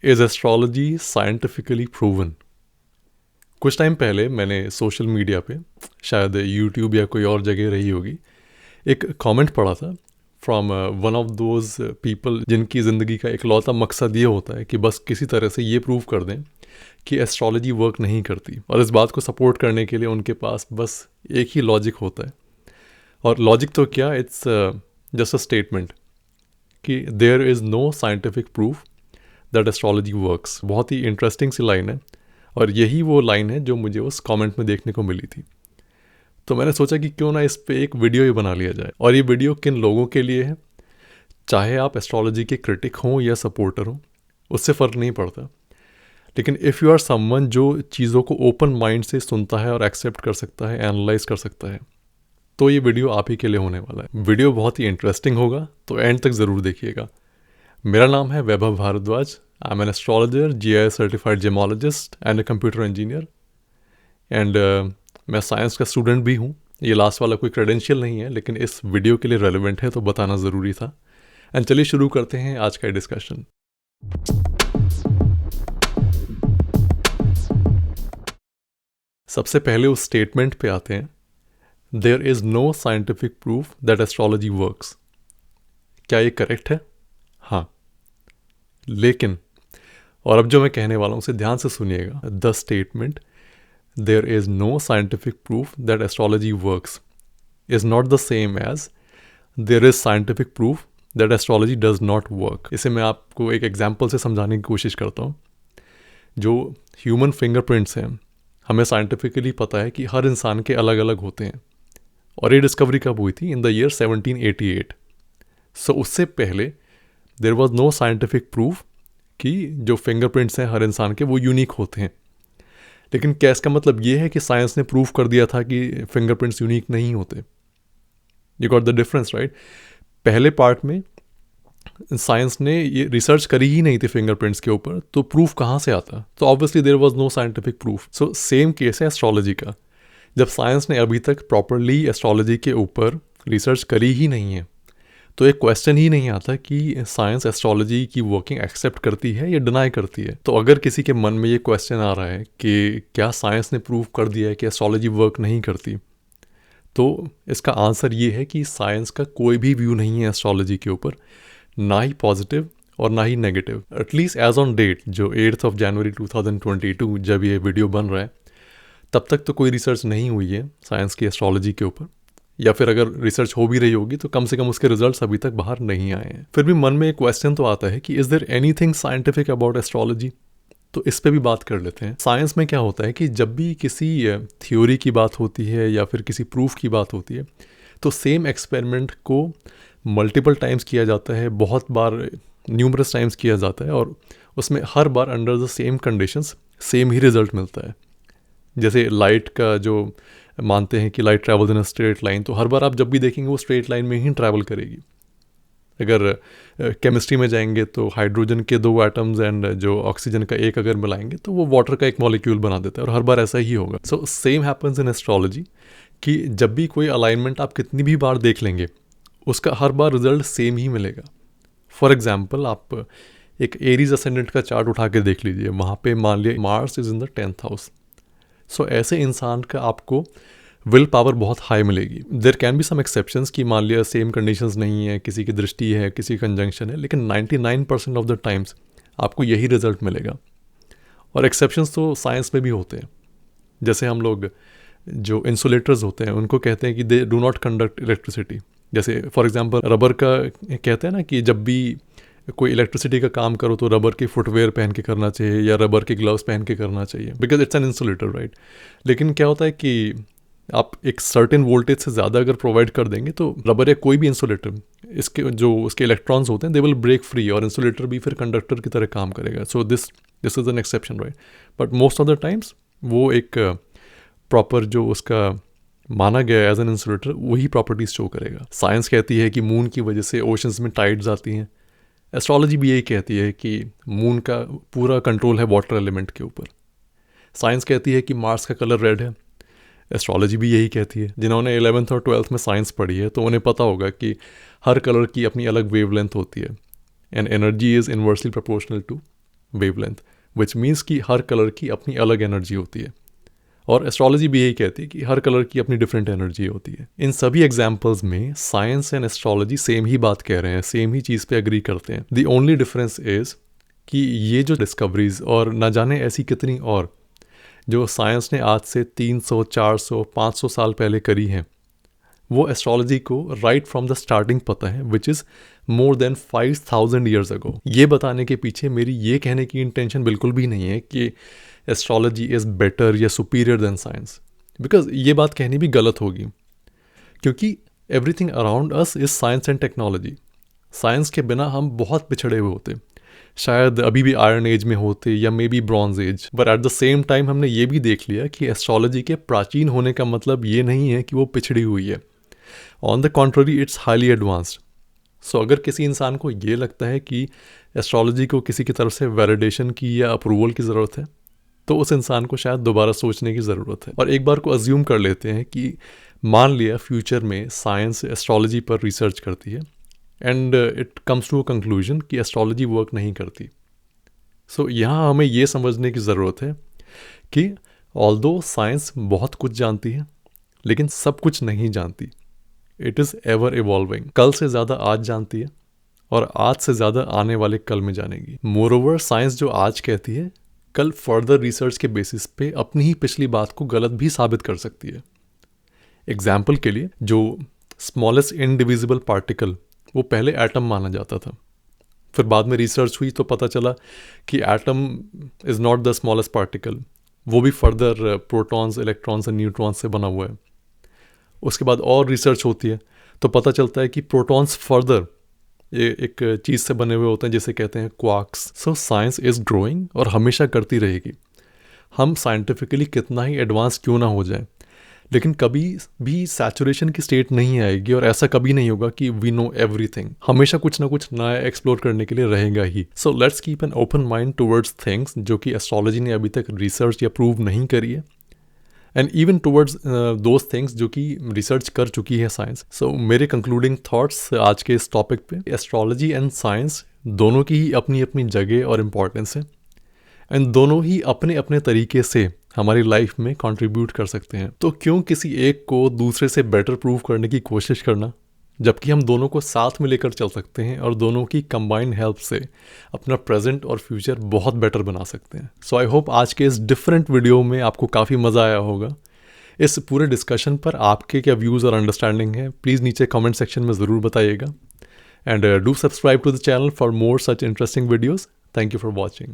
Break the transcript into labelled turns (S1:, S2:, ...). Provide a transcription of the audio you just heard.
S1: Is astrology scientifically proven? कुछ time पहले मैंने सोशल मीडिया पे, शायद यूट्यूब या कोई और जगह रही होगी, एक कमेंट पढ़ा था from one of those people जिनकी ज़िंदगी का इकलौता मकसद ये होता है कि बस किसी तरह से ये प्रूव कर दें कि एस्ट्रोलॉजी वर्क नहीं करती, और इस बात को सपोर्ट करने के लिए उनके पास बस एक ही लॉजिक होता है। और लॉजिक तो क्या, इट्स जस्ट अ स्टेटमेंट कि there is no scientific proof that astrology works. बहुत ही इंटरेस्टिंग सी लाइन है, और यही वो लाइन है जो मुझे उस कमेंट में देखने को मिली थी। तो मैंने सोचा कि क्यों ना इस पे एक वीडियो ही बना लिया जाए। और ये वीडियो किन लोगों के लिए है, चाहे आप एस्ट्रोलॉजी के क्रिटिक हों या सपोर्टर हों, उससे फ़र्क नहीं पड़ता। लेकिन इफ़ यू आर समवन जो चीज़ों को ओपन माइंड से सुनता है और एक्सेप्ट कर सकता है, एनालाइज कर सकता है, तो ये वीडियो आप ही के लिए होने वाला है। वीडियो बहुत ही इंटरेस्टिंग होगा, तो एंड तक ज़रूर देखिएगा। मेरा नाम है Vaibhav Bhardwaj. I am an astrologer, GIS certified gemologist and a computer engineer. And मैं साइंस का स्टूडेंट भी हूँ। ये लास्ट वाला कोई क्रेडेंशियल नहीं है, लेकिन इस वीडियो के लिए रेलिवेंट है तो बताना ज़रूरी था। एंड चलिए शुरू करते हैं आज का डिस्कशन। सबसे पहले उस स्टेटमेंट पे आते हैं, there is no scientific proof that astrology works. क्या ये करेक्ट है? हाँ, लेकिन, और अब जो मैं कहने वाला हूँ उसे ध्यान से सुनिएगा। The statement there is no scientific proof that astrology works is not the same as there is scientific proof that astrology does not work. इसे मैं आपको एक एग्जाम्पल से समझाने की कोशिश करता हूँ। जो ह्यूमन फिंगरप्रिंट्स हैं, हमें साइंटिफिकली पता है कि हर इंसान के अलग अलग होते हैं, और ये डिस्कवरी कब हुई थी? In the year 1788। सो उससे पहले there was no scientific proof कि जो फिंगरप्रिंट्स हैं हर इंसान के वो यूनिक होते हैं। लेकिन क्या इसका मतलब ये है कि साइंस ने प्रूव कर दिया था कि फिंगरप्रिंट्स यूनिक नहीं होते? You got the difference, right? पहले पार्ट में साइंस ने ये रिसर्च करी ही नहीं थी फिंगरप्रिंट्स के ऊपर, तो प्रूफ कहाँ से आता? तो obviously there was no scientific proof. So same case है एस्ट्रोलॉजी का। जब साइंस ने अभी तक प्रॉपरली एस्ट्रोलॉजी के ऊपर रिसर्च करी ही नहीं है, तो एक क्वेश्चन ही नहीं आता कि साइंस एस्ट्रोलॉजी की वर्किंग एक्सेप्ट करती है या डिनाई करती है। तो अगर किसी के मन में ये क्वेश्चन आ रहा है कि क्या साइंस ने प्रूव कर दिया है कि एस्ट्रोलॉजी वर्क नहीं करती, तो इसका आंसर ये है कि साइंस का कोई भी व्यू नहीं है एस्ट्रोलॉजी के ऊपर, ना ही पॉजिटिव और ना ही negative. At least as on date, जो 8 जनवरी 2022 जब ये वीडियो बन रहा है, तब तक तो कोई रिसर्च नहीं हुई है साइंस की एस्ट्रोलॉजी के ऊपर, या फिर अगर रिसर्च हो भी रही होगी तो कम से कम उसके रिजल्ट्स अभी तक बाहर नहीं आए हैं। फिर भी मन में एक क्वेश्चन तो आता है कि is there anything scientific about astrology? तो इस पे भी बात कर लेते हैं। साइंस में क्या होता है कि जब भी किसी थ्योरी की बात होती है या फिर किसी प्रूफ की बात होती है, तो सेम एक्सपेरिमेंट को मल्टीपल टाइम्स किया जाता है, बहुत बार, न्यूमरस टाइम्स किया जाता है, और उसमें हर बार under the same conditions same ही रिजल्ट मिलता है। जैसे लाइट का जो मानते हैं कि light travels in a straight line, तो हर बार आप जब भी देखेंगे वो स्ट्रेट लाइन में ही ट्रैवल करेगी। अगर केमिस्ट्री में जाएंगे तो हाइड्रोजन के 2 एटम्स एंड जो ऑक्सीजन का एक अगर मिलाएंगे तो वो वाटर का एक मॉलिक्यूल बना देता है, और हर बार ऐसा ही होगा। So same happens in astrology कि जब भी कोई अलाइनमेंट आप कितनी भी बार देख लेंगे, उसका हर बार रिजल्ट सेम ही मिलेगा। फॉर एग्जाम्पल, आप एक एरीज असेंडेंट का चार्ट उठा के देख लीजिए, वहाँ पे मान लिया Mars is in the 10th house. So ऐसे इंसान का आपको विल पावर बहुत हाई मिलेगी। There can be some exceptions कि मान लिया सेम कंडीशंस नहीं है, किसी की दृष्टि है, किसी कंजंक्शन है, लेकिन 99% ऑफ द टाइम्स आपको यही रिजल्ट मिलेगा। और एक्सेप्शंस तो साइंस में भी होते हैं। जैसे हम लोग जो इंसुलेटर्स होते हैं उनको कहते हैं कि they do not conduct electricity. जैसे फॉर एग्जांपल रबर का कहते हैं ना कि जब भी कोई इलेक्ट्रिसिटी का काम करो तो रबर के फुटवेयर पहन के करना चाहिए या रबर के ग्लव्स पहन के करना चाहिए, because it's an insulator, right? लेकिन क्या होता है कि आप एक सर्टेन वोल्टेज से ज़्यादा अगर प्रोवाइड कर देंगे तो रबर या कोई भी इंसुलेटर, इसके जो उसके इलेक्ट्रॉन्स होते हैं दे विल ब्रेक फ्री, और इंसुलेटर भी फिर कंडक्टर की तरह काम करेगा। So this is an exception, right? But most of the times वो एक प्रॉपर जो उसका माना गया एज एन इंसुलेटर वही प्रॉपर्टीज शो करेगा। साइंस कहती है कि मून की वजह से ओशंस में टाइड्स आती हैं। एस्ट्रोलॉजी भी यही कहती है कि मून का पूरा कंट्रोल है वाटर एलिमेंट के ऊपर। साइंस कहती है कि मार्स का कलर रेड है। एस्ट्रोलॉजी भी यही कहती है। जिन्होंने 11th और 12th में साइंस पढ़ी है तो उन्हें पता होगा कि हर कलर की अपनी अलग वेवलेंथ होती है, and energy is inversely proportional to wavelength, which means कि हर कलर की अपनी अलग एनर्जी होती है। और एस्ट्रोलॉजी भी यही कहती है कि हर कलर की अपनी डिफरेंट एनर्जी होती है। इन सभी एग्जाम्पल्स में साइंस एंड एस्ट्रोलॉजी सेम ही बात कह रहे हैं, सेम ही चीज़ पे एग्री करते हैं। द ओनली डिफरेंस इज़ कि ये जो डिस्कवरीज और न जाने ऐसी कितनी और जो साइंस ने आज से 300, 400, 500 साल पहले करी हैं, वो एस्ट्रोलॉजी को राइट फ्रॉम द स्टार्टिंग पता है, which is more than 5000 years ago. ये बताने के पीछे मेरी ये कहने की इंटेंशन बिल्कुल भी नहीं है कि एस्ट्रोलॉजी इज़ बेटर या सुपीरियर देन साइंस, बिकॉज ये बात कहनी भी गलत होगी, क्योंकि everything around us is science and technology. Science के बिना हम बहुत पिछड़े हुए होते, शायद अभी भी आयरन एज में होते या may be bronze age. But at the same time हमने ये भी देख लिया कि एस्ट्रोलॉजी के प्राचीन होने का मतलब ये नहीं है कि वो पिछड़ी हुई है। On the contrary it's highly advanced. So अगर किसी इंसान को ये लगता है कि एस्ट्रोलॉजी को किसी की तरफ से वैलिडेशन की या अप्रूवल की ज़रूरत है, तो उस इंसान को शायद दोबारा सोचने की ज़रूरत है। और एक बार को अज्यूम कर लेते हैं कि मान लिया फ्यूचर में साइंस एस्ट्रोलॉजी पर रिसर्च करती है and it comes to a conclusion कि एस्ट्रोलॉजी वर्क नहीं करती। सो यहाँ हमें ये समझने की ज़रूरत है कि ऑल्दो साइंस बहुत कुछ जानती है, लेकिन सब कुछ नहीं जानती। It is ever evolving. कल से ज़्यादा आज जानती है और आज से ज़्यादा आने वाले कल में जानेगी। मोरओवर साइंस जो आज कहती है, कल फर्दर रिसर्च के बेसिस पे अपनी ही पिछली बात को गलत भी साबित कर सकती है। एग्जाम्पल के लिए, जो स्मॉलेस्ट इनडिविजिबल पार्टिकल वो पहले एटम माना जाता था, फिर बाद में रिसर्च हुई तो पता चला कि atom is not the smallest particle, वो भी फर्दर प्रोटॉन्स, इलेक्ट्रॉन्स और न्यूट्रॉन्स से बना हुआ है। उसके बाद और रिसर्च होती है तो पता चलता है कि प्रोटॉन्स फर्दर एक चीज़ से बने हुए होते हैं जिसे कहते हैं quarks. So science is growing और हमेशा करती रहेगी। हम साइंटिफिकली कितना ही एडवांस क्यों ना हो जाए, लेकिन कभी भी सैचुरेशन की स्टेट नहीं आएगी और ऐसा कभी नहीं होगा कि वी नो एवरीथिंग। हमेशा कुछ ना कुछ नया एक्सप्लोर करने के लिए रहेगा ही। So let's keep an open mind towards things जो कि एस्ट्रोलॉजी ने अभी तक रिसर्च या प्रूव नहीं करी है, and even towards those things जो कि रिसर्च कर चुकी है साइंस। सो मेरे कंक्लूडिंग थॉट्स आज के इस टॉपिक पे, एस्ट्रोलॉजी एंड साइंस दोनों की ही अपनी अपनी जगह और इम्पॉर्टेंस है, एंड दोनों ही अपने अपने तरीके से हमारी लाइफ में कंट्रीब्यूट कर सकते हैं। तो क्यों किसी एक को दूसरे से बेटर प्रूव करने की कोशिश करना, जबकि हम दोनों को साथ में लेकर चल सकते हैं और दोनों की कंबाइंड हेल्प से अपना प्रेजेंट और फ्यूचर बहुत बेटर बना सकते हैं। सो आई होप आज के इस डिफरेंट वीडियो में आपको काफ़ी मज़ा आया होगा। इस पूरे डिस्कशन पर आपके क्या व्यूज़ और अंडरस्टैंडिंग है, प्लीज़ नीचे कमेंट सेक्शन में ज़रूर बताइएगा, and do subscribe to the channel for more such interesting videos. Thank you for watching.